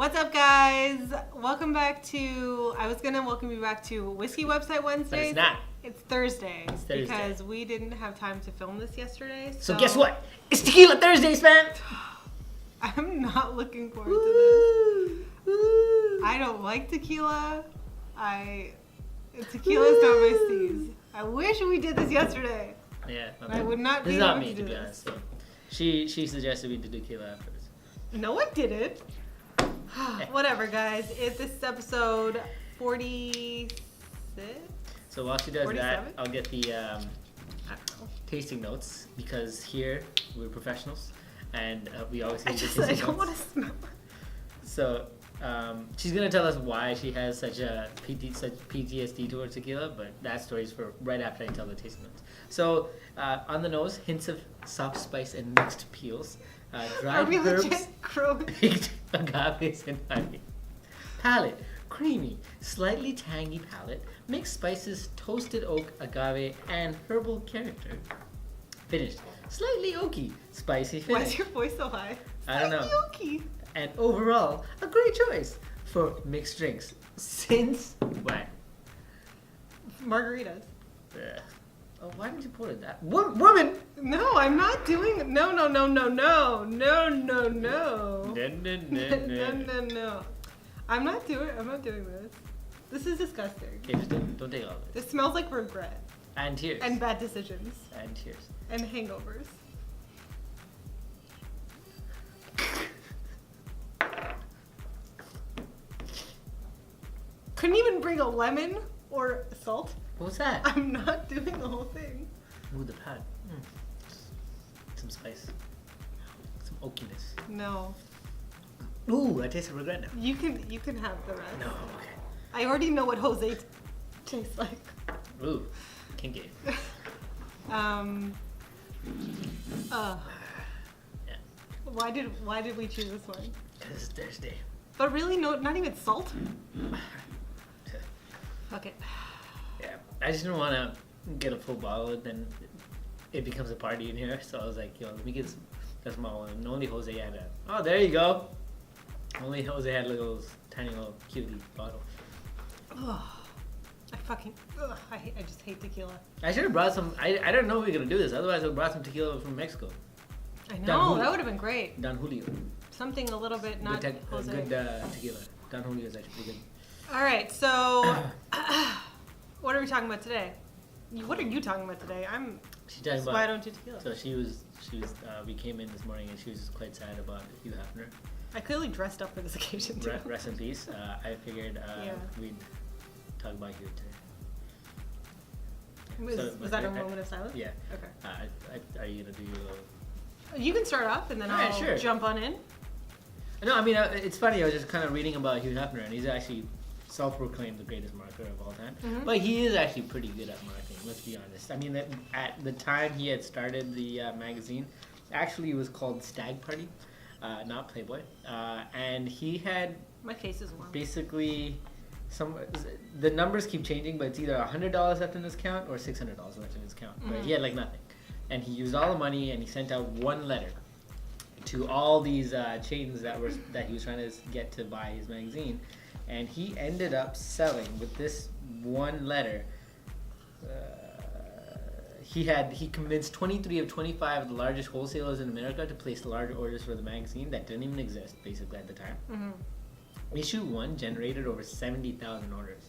What's up, guys? Welcome back to. I was gonna welcome you back to Whisky website Wednesdays. But it's not. It's Thursday. It's Thursday. Because we didn't have time to film this yesterday. So guess what? It's Tequila Thursdays, man. I'm not looking forward to this. I don't like tequila. Tequila's not my steez. I wish we did this yesterday. Yeah. I would not. This be is not able me, to be this. honest. So she suggested we do tequila afterwards. No, I didn't. Whatever, guys. This is episode 46. So while she does 47? that, I'll get the I don't know, tasting notes because here we're professionals and we always get tasting notes. I don't want to smell. So she's gonna tell us why she has such PTSD towards tequila, but that story is for right after I tell the tasting notes. So on the nose, hints of soft spice and mixed peels. Dried herbs, baked agaves, and honey. Palate, creamy, slightly tangy palate, mixed spices, toasted oak, agave, and herbal character. Finished, slightly oaky, spicy finish. Why is your voice so high? I don't know. Slightly oaky. And overall, a great choice for mixed drinks. Since when? Margaritas. Oh, why didn't you pour it that? Woman! No, I'm not doing. No. No. I'm not doing this. This is disgusting. Okay, just don't take all of it. This smells like regret. And tears. And bad decisions. And tears. And hangovers. Couldn't even bring a lemon or salt. What was that? I'm not doing the whole thing. Ooh, the pad. Some spice. Some oakiness. No. Ooh, I taste regret now. You can have the rest. No, okay. I already know what Jose tastes like. Ooh, kinky. Yeah. Yeah. Why did we choose this one? Because it's Thursday. But really, no, not even salt. Fuck it. Yeah, I just didn't want to get a full bottle, then it becomes a party in here. So I was like, let me get a small one. And only Jose had a. Oh, there you go. Only Jose had like those tiny little cutie bottle. Oh, I just hate tequila. I should have brought some. I don't know if we're gonna do this. Otherwise, I would have brought some tequila from Mexico. I know, that would have been great. Don Julio. Something a little bit not Jose. Good tequila. Don Julio is actually pretty good. All right, so what are we talking about today? What are you talking about today? She's talking about. Why don't you tequila? So she was. We came in this morning and she was quite sad about Hugh Hefner. I clearly dressed up for this occasion too. Rest in peace. I figured we'd talk about Hugh today. Was that a moment of silence? Yeah. Okay. Are you gonna do your little? You can start off and then I'll jump on in. No, I mean it's funny. I was just kind of reading about Hugh Hefner, and he's actually self-proclaimed the greatest marketer of all time. Mm-hmm. But he is actually pretty good at marketing. Let's be honest. I mean, at the time he had started the magazine, actually it was called Stag Party, not Playboy, and he had. My face is warm. Basically, the numbers keep changing, but it's either $100 left in his account or $600 left in his account. Mm-hmm. But he had like nothing, and he used all the money, and he sent out one letter to all these chains that he was trying to get to buy his magazine, and he ended up selling with this one letter. He convinced 23 of 25 of the largest wholesalers in America to place large orders for the magazine that didn't even exist basically at the time. Mm-hmm. Issue 1 generated over 70,000 orders.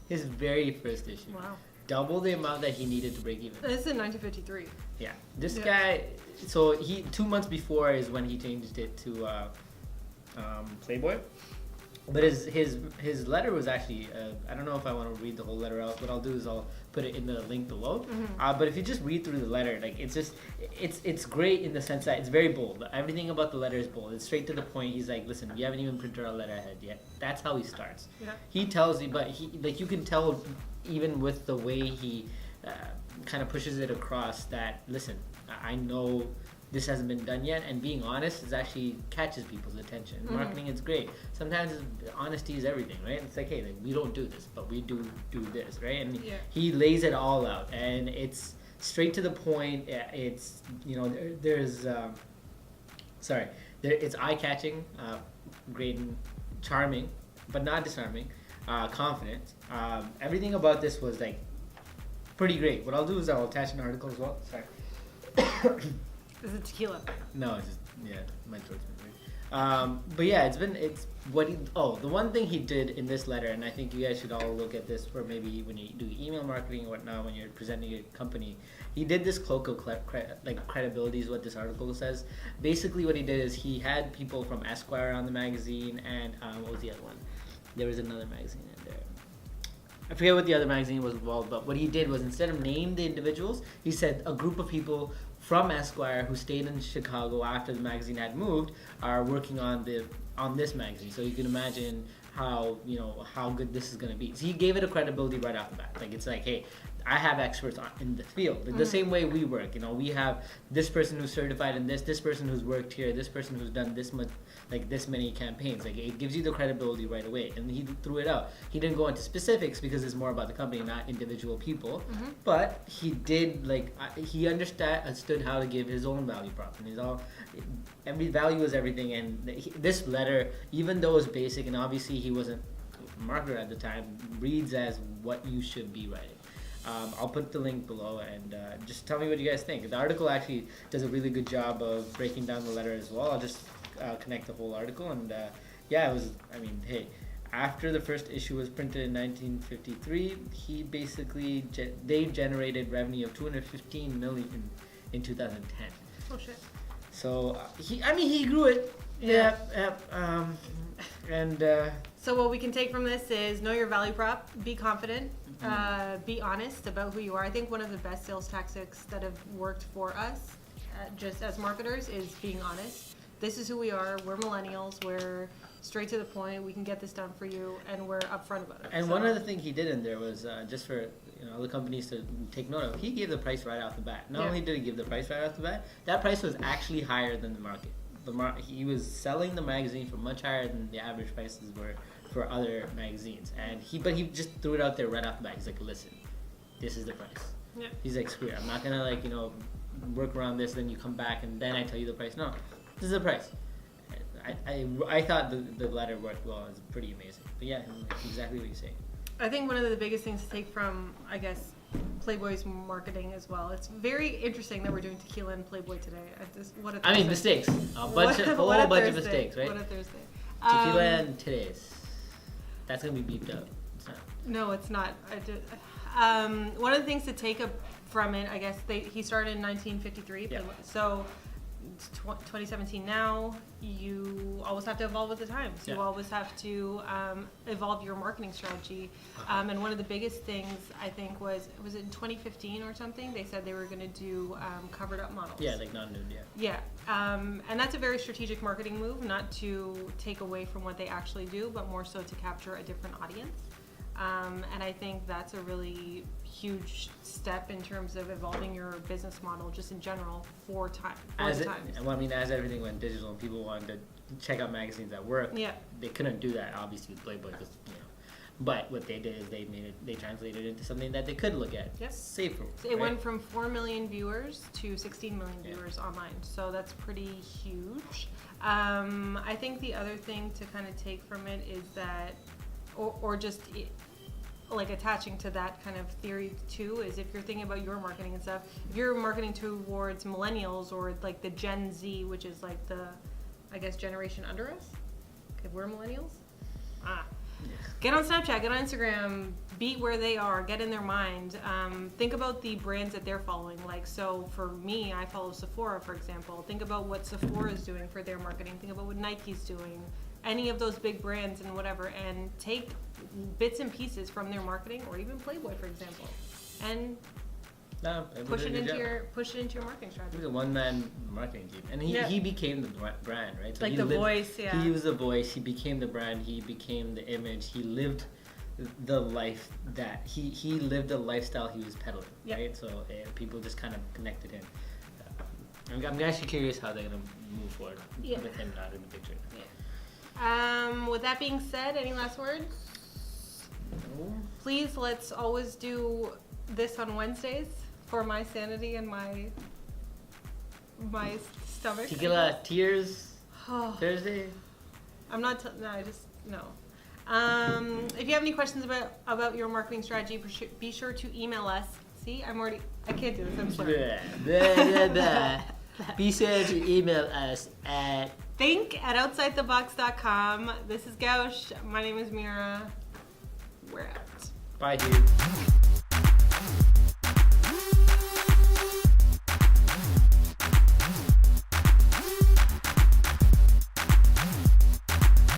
His very first issue. Wow. Double the amount that he needed to break even. This is in 1953. Yeah. This guy, so 2 months before is when he changed it to Playboy. But his letter was actually, I don't know if I want to read the whole letter out. What I'll do is I'll put it in the link below. Mm-hmm. But if you just read through the letter, like it's great in the sense that it's very bold. Everything about the letter is bold. It's straight to the point. He's like, listen, we haven't even printed our letterhead yet. That's how he starts. Yeah. He tells you, but you can tell even with the way he kind of pushes it across that, listen, I know this hasn't been done yet, and being honest is actually catches people's attention. Mm-hmm. Marketing is great. Sometimes honesty is everything, right? It's like, hey, we don't do this, but we do this, right? And he lays it all out, and it's straight to the point. It's it's eye-catching, great charming, but not disarming, confident. Everything about this was like pretty great. What I'll do is I'll attach an article as well. Sorry. Is it tequila? No, it's just my throat's been weird. But yeah, it's what he. Oh, the one thing he did in this letter, and I think you guys should all look at this for maybe when you do email marketing and whatnot, when you're presenting your company. He did this cloak of credibility is what this article says. Basically, what he did is he had people from Esquire on the magazine, and what was the other one? There was another magazine in there. I forget what the other magazine was involved, but what he did was instead of name the individuals, he said a group of people from Esquire who stayed in Chicago after the magazine had moved are working on this magazine. So you can imagine how good this is going to be. So he gave it a credibility right off the bat. Like it's like, hey, I have experts in the field. The same way we work, we have this person who's certified in this person who's worked here, this person who's done this much, like this many campaigns. Like it gives you the credibility right away. And he threw it out. He didn't go into specifics because it's more about the company, not individual people. But he did he understood how to give his own value prop, and every value is everything. And this letter, even though it's basic, and obviously he wasn't a marketer at the time, reads as what you should be writing. I'll put the link below, and just tell me what you guys think. The article actually does a really good job of breaking down the letter as well. I'll just connect the whole article, and it was, hey, after the first issue was printed in 1953, they generated revenue of $215 million in 2010. Oh shit. So he grew it. Yeah. So what we can take from this is know your value prop, be confident, be honest about who you are. I think one of the best sales tactics that have worked for us, just as marketers, is being honest. This is who we are. We're millennials. We're straight to the point. We can get this done for you, and we're upfront about it. And one other thing he did in there was just for other companies to take note of. He gave the price right off the bat. Not only did he give the price right off the bat, that price was actually higher than the market. He was selling the magazine for much higher than the average prices were for other magazines, and he just threw it out there right off the bat. He's like, listen, this is the price. Yeah. He's like, screw it, I'm not gonna work around this, then you come back and then I tell you the price. No, this is the price. I thought the letter worked well. It's pretty amazing. But yeah, exactly what you're saying. I think one of the biggest things to take from, I guess, Playboy's marketing as well. It's very interesting that we're doing tequila and Playboy today. Mistakes. A bunch of mistakes, right? What a Thursday. Tequila and today's. That's gonna be beeped up. It's not. No, it's not. One of the things to take from it, I guess, he started in 1953. Yeah. So 2017 now, you always have to evolve with the times. Yeah. You always have to evolve your marketing strategy. And one of the biggest things, I think, was it in 2015 or something? They said they were going to do covered up models. Yeah, like non-nude, yeah. And that's a very strategic marketing move, not to take away from what they actually do, but more so to capture a different audience. And I think that's a really huge step in terms of evolving your business model, just in general, for time. As everything went digital and people wanted to check out magazines at work, they couldn't do that obviously with Playboy, because But what they did is they translated it into something that they could look at. Yep. Safer. So it went from 4 million viewers to 16 million viewers online. So that's pretty huge. I think the other thing to kind of take from it is that, or just like attaching to that kind of theory too, is if you're thinking about your marketing and stuff, if you're marketing towards millennials or like the Gen Z, which is like the, I guess, generation under us. Okay, we're millennials. Get on Snapchat, get on Instagram, be where they are, get in their mind. Think about the brands that they're following. Like, so for me, I follow Sephora, for example. Think about what Sephora is doing for their marketing. Think about what Nike's doing. Any of those big brands and whatever, and take bits and pieces from their marketing, or even Playboy, for example, and push it into your marketing strategy. He was a one-man marketing team, and he became the brand, right? So like the voice, yeah. He was the voice. He became the brand. He became the image. He lived the life that he lived the lifestyle he was peddling, right? So people just kind of connected him. I'm actually curious how they're gonna move forward with him not in the picture. Yeah. With that being said, any last words? No. Please, let's always do this on Wednesdays for my sanity and my stomach. Tequila Tears Thursday. I'm not. No, I just No. If you have any questions about your marketing strategy, be sure to email us. See, I can't do this. I'm sorry. Be sure to email us at think@outsidethebox.com. This is Gaush. My name is Mira. We're out. Bye, dude.